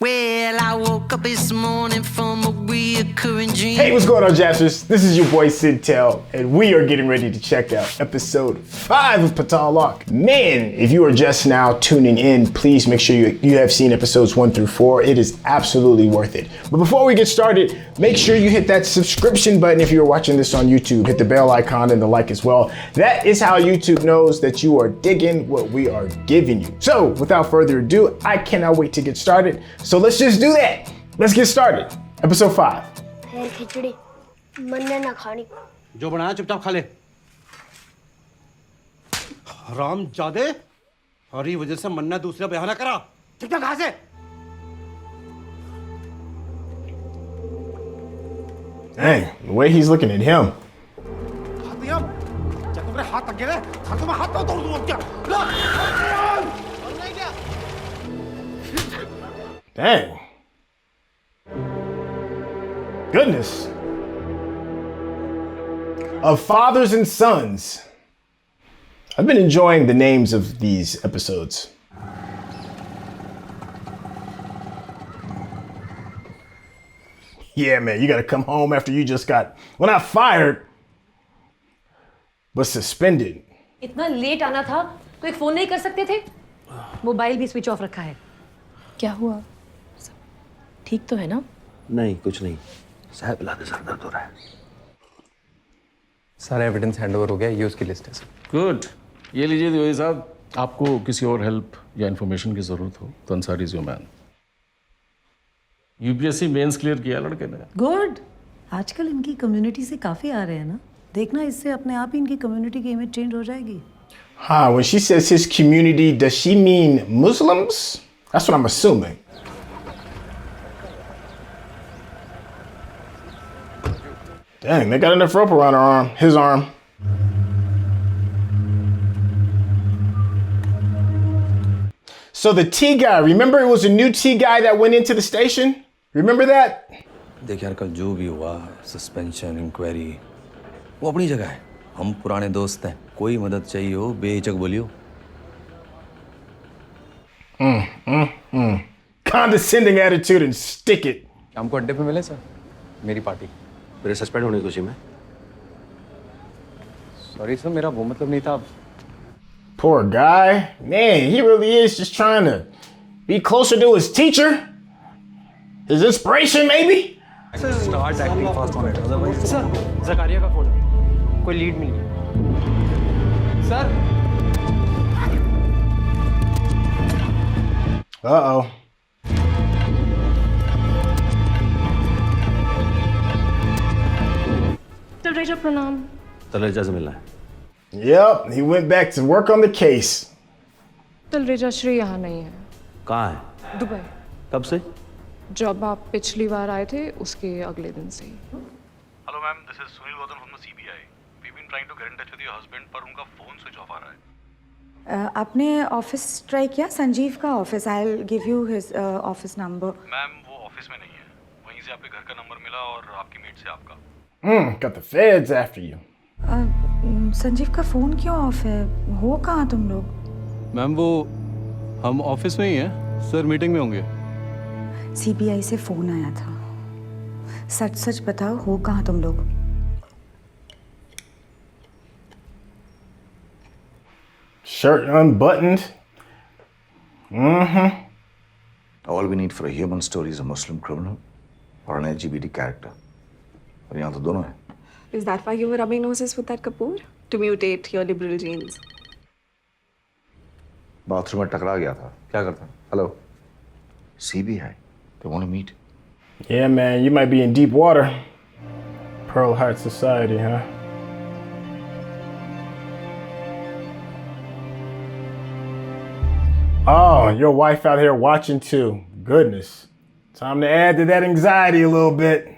Well, I woke up this morning from a reoccurring dream. Hey, what's going on, Jazzers? This is your boy SYNTELL, and we are getting ready to check out episode 5 of PAATAL LOK. Man, if you are just now tuning in, please make sure you have seen episodes 1 through 4. It is absolutely worth it. But before we get started, make sure you hit that subscription button if you're watching this on YouTube. Hit the bell icon and the like as well. That is how YouTube knows that you are digging what we are giving you. So, without further ado, I cannot wait to get started. So let's just do that. Let's get started. Episode 5. खिचड़ी मन्ना ना खानी जो बनाया चुपचाप खा ले हराम जादे हरी वजह से मन्ना दूसरा बहाना करा चुपचाप खा से Dang, the way he's looking at him. हाथ दिया जब तुम्हारे हाथ तक गिरे हाथ में हाथ तोड़ दूंगा क्या Dang. Goodness. Of fathers and sons. I've been enjoying the names of these episodes. Yeah, man, you gotta come home after you just got, well, not fired, but suspended. इतना लेट आना था तो एक फोन नहीं कर सकते थे? Mobile भी स्विच ऑफ रखा है। क्या हुआ? ठीक तो है ना? नहीं कुछ नहीं साहब इलाके सर दर्द हो रहा है सारा एविडेंस हैंडओवर हो गया ये उसकी लिस्ट है सर गुड ये लीजिए दिवाई साहब आपको किसी और हेल्प या इन्फॉर्मेशन की ज़रूरत हो तो Ansari is your man UPSC mains clear किया लड़के ने गुड आजकल इनकी कम्युनिटी से काफ़ी आ रहे हैं ना देखना इससे अपने आप ही इनकी कम्युनिटी की इमेज चेंज हो जाएगी हाँ, when she says his community, does she mean Muslims? That's what I'm assuming. Dang, they got enough rope around her arm, his arm. So the T guy, remember it was a new T guy that went into the station? Remember that? देख यार कल जो भी हुआ suspension inquiry वो अपनी जगह है हम पुराने दोस्त हैं कोई मदद चाहिए हो बेहिचक बोलियो Condescending attitude and stick it. हमको अड्डे पे मिले सर मेरी पार्टी मेरे सस्पेंड होने की खुशी में सॉरी सर मेरा वो मतलब नहीं था Poor guy. Man, he really is just trying to be closer to his teacher. His inspiration, maybe? Start acting fast on it otherwise sir Zakaria का फोन है कोई लीड नहीं है सर Uh-oh. तलरेजा प्रणाम तलरेजा से मिलना है Yep, he went back to work on the case. Talreja Shri यहाँ नहीं है कहाँ है दुबई कब से जब आप पिछली बार आए थे उसके अगले दिन से ही hello ma'am this is Sunil Gautam from the CBI we been trying to get in touch with your husband पर उनका फोन स्विच ऑफ आ रहा है आपने ऑफिस ट्राई किया संजीव का office I will give you his office number ma'am वो office में नहीं है वहीं से आपके घर का नंबर मिला और आपकी मेट से आपका Got the feds after you. Sanjeev का फोन क्यों ऑफ है हो कहाँ तुम लोग मैम वो हम ऑफिस में ही हैं सर मीटिंग में होंगे सीबीआई से फोन आया था सच सच बताओ हो कहाँ तुम लोग Shirt unbuttoned. All we need for a human story is a Muslim criminal or an LGBT character. और यहाँ तो दोनों हैं. Is that why you were rubbing noses with that Kapoor? To mutate your liberal genes? Bathroom में टकरा गया था. क्या करता? Hello. CBI. They want to meet. Yeah, man, you might be in deep water. Pearl Heart Society, huh? Oh, your wife out here watching too. Goodness. Time to add to that anxiety a little bit.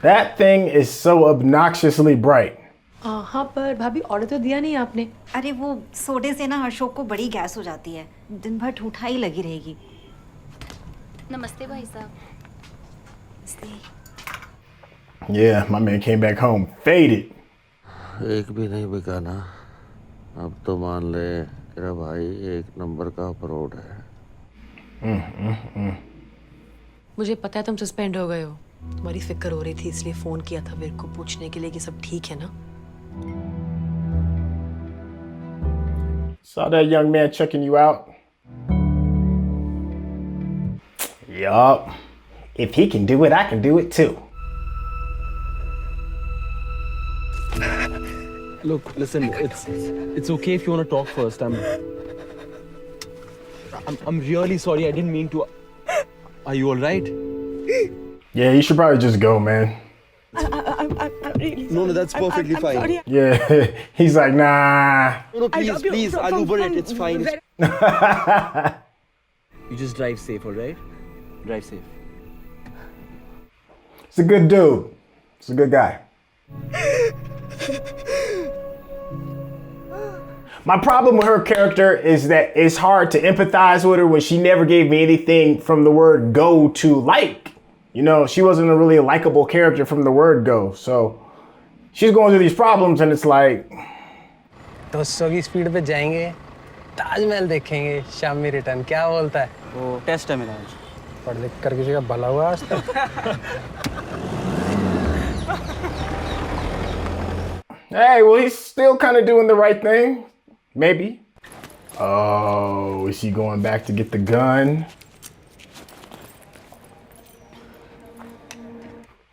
That thing is so obnoxiously bright. हाँ पर भाभी order तो दिया नहीं आपने अरे वो सोडे से ना अशोक को बड़ी गैस हो जाती है दिन भर ठूठा ही लगी रहेगी नमस्ते भाई साहब Yeah, my man came back home faded. एक भी नहीं बिका ना अब तो मान ले तेरा भाई एक नंबर का फ्रॉड है मुझे पता है तुम सस्पेंड हो गए हो। तुम्हारी फिक्र हो रही थी इसलिए फोन किया था वीर को पूछने के लिए कि सब ठीक है ना। Saw that young man checking you out. Yup. If he can do it, I can do it too. Look, listen, it's okay if you want to talk first. I'm really sorry. I didn't mean to. Are you all right? Yeah, you should probably just go, man. I'm really No, that's perfectly fine. sorry. Yeah, he's like, nah. No, please, I'll Uber it. It's fine. You just drive safe, all right? Drive safe. He's a good dude. He's a good guy. My problem with her character is that it's hard to empathize with her when she never gave me anything from the word go to like. You know, she wasn't really a likable character from the word go. So she's going through these problems and it's like 200 की speed पे जाएंगे, ताजमहल देखेंगे, शाम में return. क्या बोलता है? वो टेस्ट है मेरा आज। पढ़ लिख कर किसी का भला हुआ आज तक? Hey, well, he's still kind of doing the right thing. Maybe. Oh, is he going back to get the gun?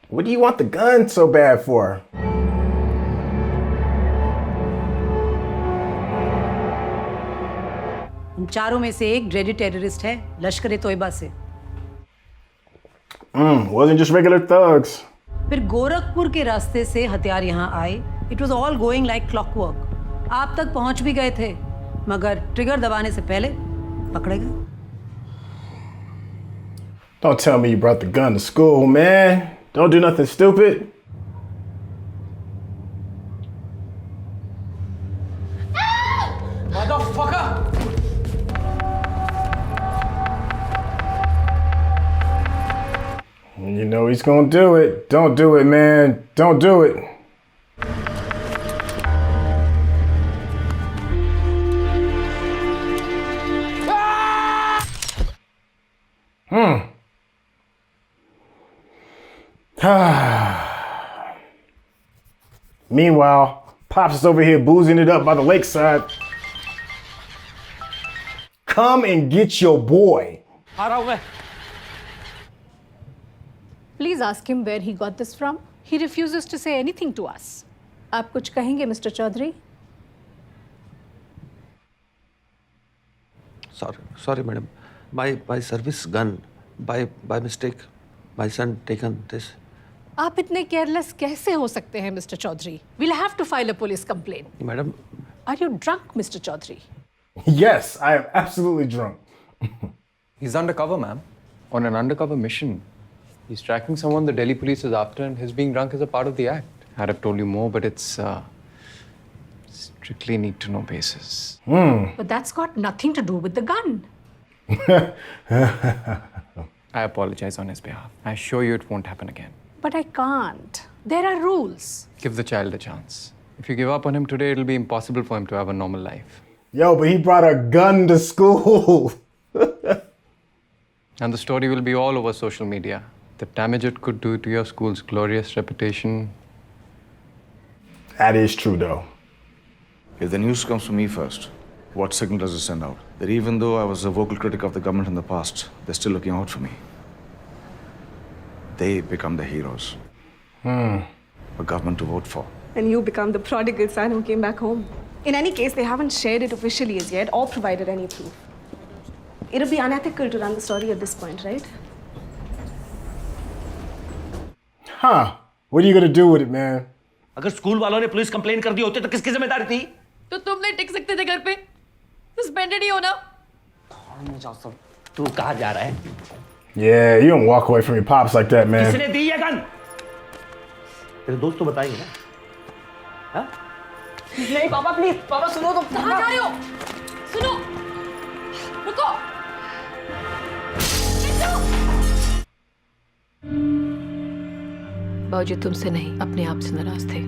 What do you want the gun so bad for? उन चारों में से एक ड्रेडेड टेररिस्ट है लश्कर-ए-तोयबा से। Wasn't just regular thugs. फिर गोरखपुर के रास्ते से हथियार यहाँ आए। It was all going like clockwork. आप तक पहुंच भी गए थे, मगर ट्रिगर दबाने से पहले पकड़े गए। Don't tell me you brought the gun to school, man. Don't do nothing stupid. Motherfucker! You know he's gonna do it. Don't do it, man. Don't do it. Meanwhile, Pops is over here boozing it up by the lakeside. Come and get your boy. Please ask him where he got this from. He refuses to say anything to us. आप कुछ कहेंगे, Mr. Chowdary? Sorry, madam. My service gun, by mistake, my son taken this. आप इतने careless कैसे हो सकते हैं, Mr. Chowdary? We'll have to file a police complaint. Madam. Are you drunk, Mr. Chowdary? Yes, I am absolutely drunk. He's undercover, ma'am. On an undercover mission. He's tracking someone the Delhi police is after, and his being drunk is a part of the act. I'd have told you more, but it's strictly need to know basis. But that's got nothing to do with the gun. I apologize on his behalf. I assure you it won't happen again. But I can't. There are rules. Give the child a chance. If you give up on him today, it'll be impossible for him to have a normal life. Yo, but he brought a gun to school. And the story will be all over social media. The damage it could do to your school's glorious reputation. That is true, though. If the news comes from me first, what signal does it send out? That even though I was a vocal critic of the government in the past, they're still looking out for me. They become the heroes. A government to vote for. And you become the prodigal son who came back home. In any case, they haven't shared it officially as yet or provided any proof. It'll be unethical to run the story at this point, right? Huh. What are you gonna do with it, man? अगर school वालों ने police complain कर दी होती तो किसकी जिम्मेदारी थी? तो तुम नहीं टिक सकते थे घर पे? सस्पेंडेड ही हो ना? तू कहाँ जा रहा है? Yeah, you don't walk away from your pops like that, man. किसने दी ये गन? तेरे दोस्त तो बताएंगे ना? हाँ? नहीं पापा प्लीज, पापा सुनो तो। कहाँ जा रहे हो? सुनो, रुको। बाबूजी तुमसे नहीं, अपने आप से नाराज थे।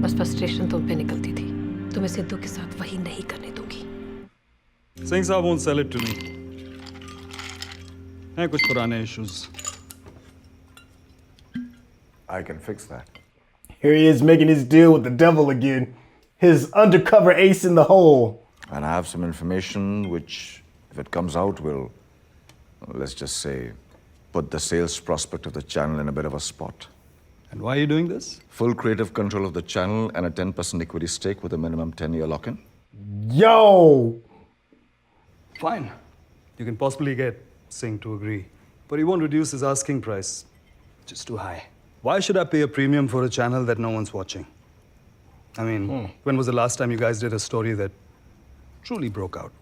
बस फ्रस्ट्रेशन तुम पे निकलती थी। तुम्हें सिद्धू के साथ वही नहीं करने दूंगी। Singh साहब won't sell it to me. हैं कुछ पुराने issues. I can fix that. Here he is making his deal with the devil again. His undercover ace in the hole. And I have some information which, if it comes out, will, let's just say, put the sales prospect of the channel in a bit of a spot. And why are you doing this? Full creative control of the channel and a 10% equity stake with a minimum 10-year lock-in. Yo! Fine. You can possibly get Singh to agree. But he won't reduce his asking price. Just too high. Why should I pay a premium for a channel that no one's watching? I mean, when was the last time you guys did a story that truly broke out?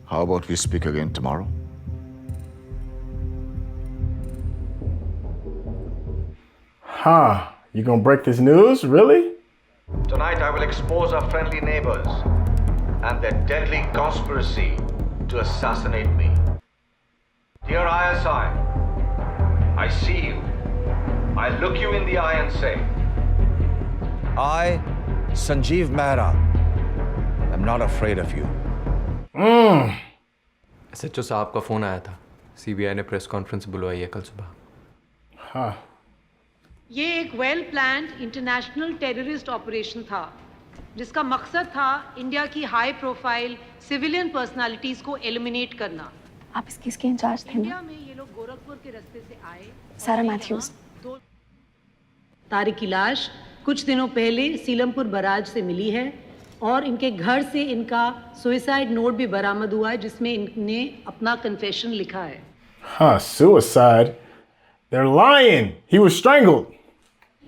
How about we speak again tomorrow? Huh. You gonna break this news? Really? Tonight I will expose our friendly neighbors and their deadly conspiracy to assassinate me. Dear ISI, I see you. I look you in the eye and say, I, Sanjeev Mahna, am not afraid of you. SHO साहब का phone आया था। CBI ने press conference बुलवाई है कल सुबह। हाँ। ये एक well planned international terrorist operation था जिसका मकसद था इंडिया की हाई प्रोफाइल सिविलियन पर्सनालिटीज को एलिमिनेट करना। आप इस केस के इंचार्ज थे ना? इंडिया में ये लोग गोरखपुर के रास्ते से आए। सारा मैथ्यूज। तारिक की लाश कुछ दिनों पहले सीलमपुर बराज से मिली है और इनके घर से इनका सुसाइड नोट भी बरामद हुआ है जिसमें इनने अपना कन्फेशन लिखा है। Huh, suicide? They're lying. He was strangled.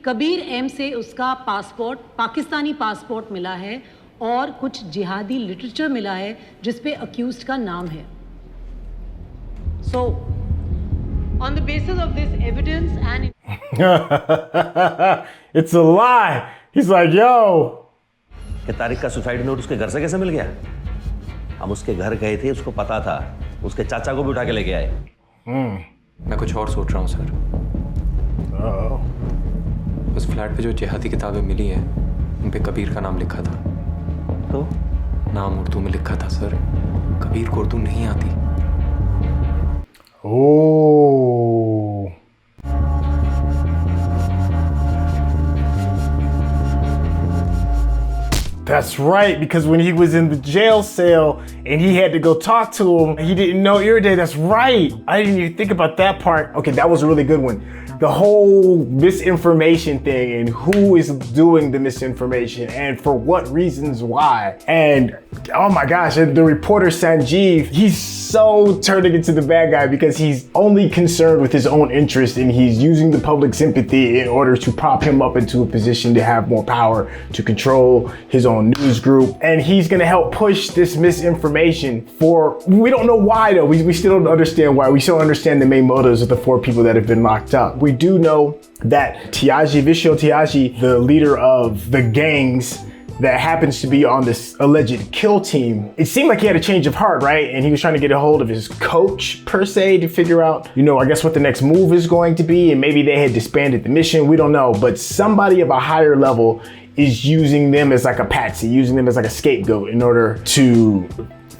Kabir M से उसका पासपोर्ट पाकिस्तानी पासपोर्ट मिला है और कुछ जिहादी लिटरेचर मिला है जिस पे अक्यूज्ड का नाम है। So, on the basis of this evidence and it's a lie. He's like, yo. कि तारिक का सुसाइड नोट उसके घर से कैसे मिल गया? हम उसके घर गए थे, उसको पता था, उसके चाचा को भी उठा के लेके आए। मैं कुछ और सोच रहा हूँ सर। उस फ्लैट पे जो जिहादी किताबें मिली हैं, उन पे कबीर का नाम लिखा था। तो नाम उर्दू में लिखा था सर। कबीर को उर्दू नहीं आती। Oh. That's right, because when he was in the jail cell and he had to go talk to him, he didn't know Irrday. That's right. I didn't even think about that part. Okay, that was a really good one. The whole misinformation thing and who is doing the misinformation and for what reasons why. And oh my gosh, the reporter Sanjeev, he's so turning into the bad guy because he's only concerned with his own interest and he's using the public sympathy in order to prop him up into a position to have more power, to control his own news group. And he's gonna help push this misinformation for, we don't know why though. We still don't understand why. We still understand the main motives of the 4 people that have been locked up. We do know that Vishal Tiaji, the leader of the gangs that happens to be on this alleged kill team, it seemed like he had a change of heart, right? And he was trying to get a hold of his coach per se to figure out, I guess what the next move is going to be. And maybe they had disbanded the mission. We don't know, but somebody of a higher level is using them as like a patsy, using them as like a scapegoat in order to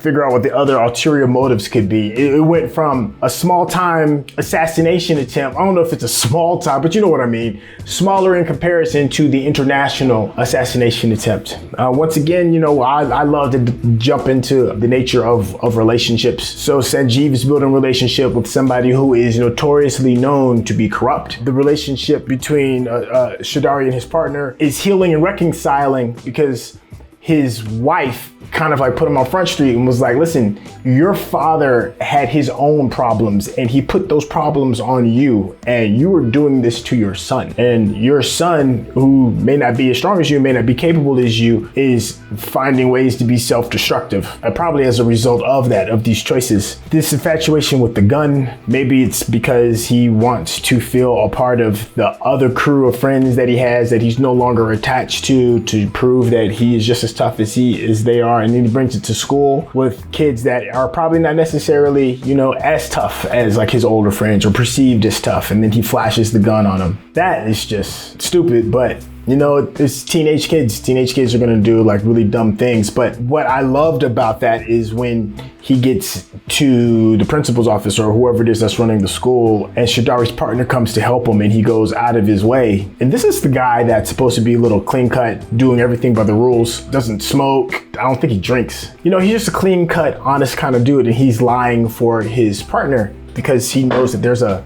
figure out what the other ulterior motives could be. It went from a small time assassination attempt. I don't know if it's a small time, but you know what I mean. Smaller in comparison to the international assassination attempt. Once again, I love to jump into the nature of relationships. So Sanjeev is building a relationship with somebody who is notoriously known to be corrupt. The relationship between Chowdary and his partner is healing and reconciling because his wife kind of like put him on Front Street and was like, listen, your father had his own problems and he put those problems on you and you were doing this to your son. And your son, who may not be as strong as you, may not be capable as you, is finding ways to be self-destructive. Probably as a result of these choices. This infatuation with the gun, maybe it's because he wants to feel a part of the other crew of friends that he has that he's no longer attached to prove that he is just as tough as they are. And then he brings it to school with kids that are probably not necessarily, as tough as like his older friends or perceived as tough. And then he flashes the gun on them. That is just stupid, but You know, it's teenage kids. Teenage kids are gonna do like really dumb things. But what I loved about that is when he gets to the principal's office or whoever it is that's running the school, and Chowdary's partner comes to help him, and he goes out of his way. And this is the guy that's supposed to be a little clean cut, doing everything by the rules, doesn't smoke. I don't think he drinks. You know, he's just a clean cut, honest kind of dude, and he's lying for his partner because he knows that there's a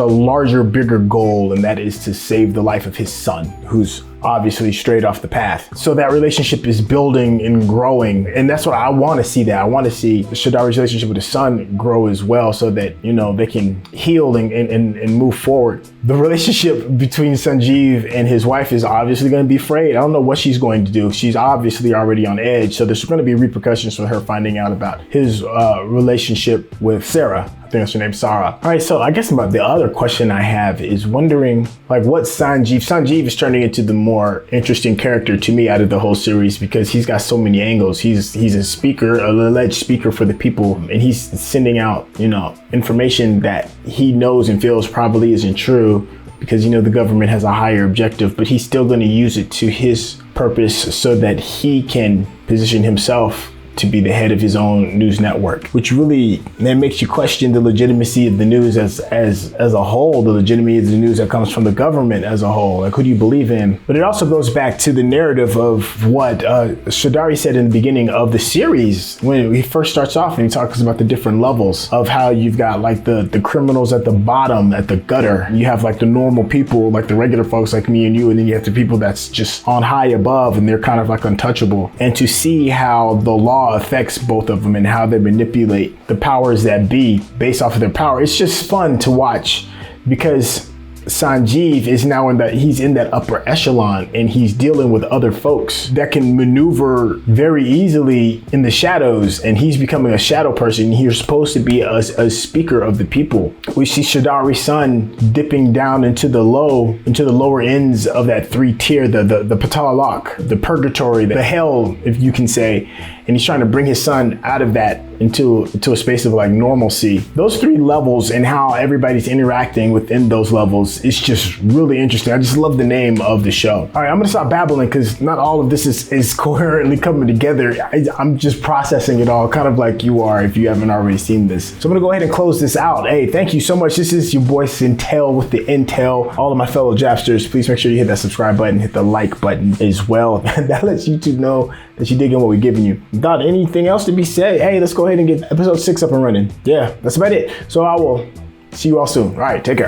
larger, bigger goal, and that is to save the life of his son, who's obviously straight off the path. So that relationship is building and growing, and that's what I want to see. That I want to see Chowdary's relationship with his son grow as well, so that, you know, they can heal and move forward. The relationship between Sanjeev and his wife is obviously going to be frayed. I don't know what she's going to do. She's obviously already on edge, so there's going to be repercussions for her finding out about his relationship with Sarah. I think that's her name, Sarah. All right, so I guess about the other question I have is wondering, like, what Sanjeev is turning into the more interesting character to me out of the whole series, because he's got so many angles. He's a speaker, an alleged speaker for the people, and he's sending out, you know, information that he knows and feels probably isn't true, because, you know, the government has a higher objective, but he's still going to use it to his purpose so that he can position himself to be the head of his own news network, which really, man, makes you question the legitimacy of the news as a whole, the legitimacy of the news that comes from the government as a whole. Like, who do you believe in? But it also goes back to the narrative of what Chowdary said in the beginning of the series, when he first starts off and he talks about the different levels of how you've got like the criminals at the bottom, at the gutter. You have like the normal people, like the regular folks like me and you, and then you have the people that's just on high above, and they're kind of like untouchable. And to see how the law affects both of them and how they manipulate the powers that be based off of their power, it's just fun to watch, because Sanjeev is now he's in that upper echelon, and he's dealing with other folks that can maneuver very easily in the shadows, and he's becoming a shadow person. He's supposed to be a speaker of the people. We see Chowdary's son dipping down into the lower ends of that 3-tier, the PAATAL, the purgatory, the hell, if you can say, and he's trying to bring his son out of that into a space of like normalcy. Those 3 levels and how everybody's interacting within those levels is just really interesting. I just love the name of the show. All right, I'm gonna stop babbling because not all of this is coherently coming together. I'm just processing it all, kind of like you are if you haven't already seen this. So I'm gonna go ahead and close this out. Hey, thank you so much. This is your boy SYNTELL with the intel. All of my fellow Japsters, please make sure you hit that subscribe button, hit the like button as well. That lets YouTube know that you're digging what we're giving you. Without anything else to be said, hey, let's go ahead and get episode 6 up and running. Yeah, that's about it. So I will see you all soon. All right, take care.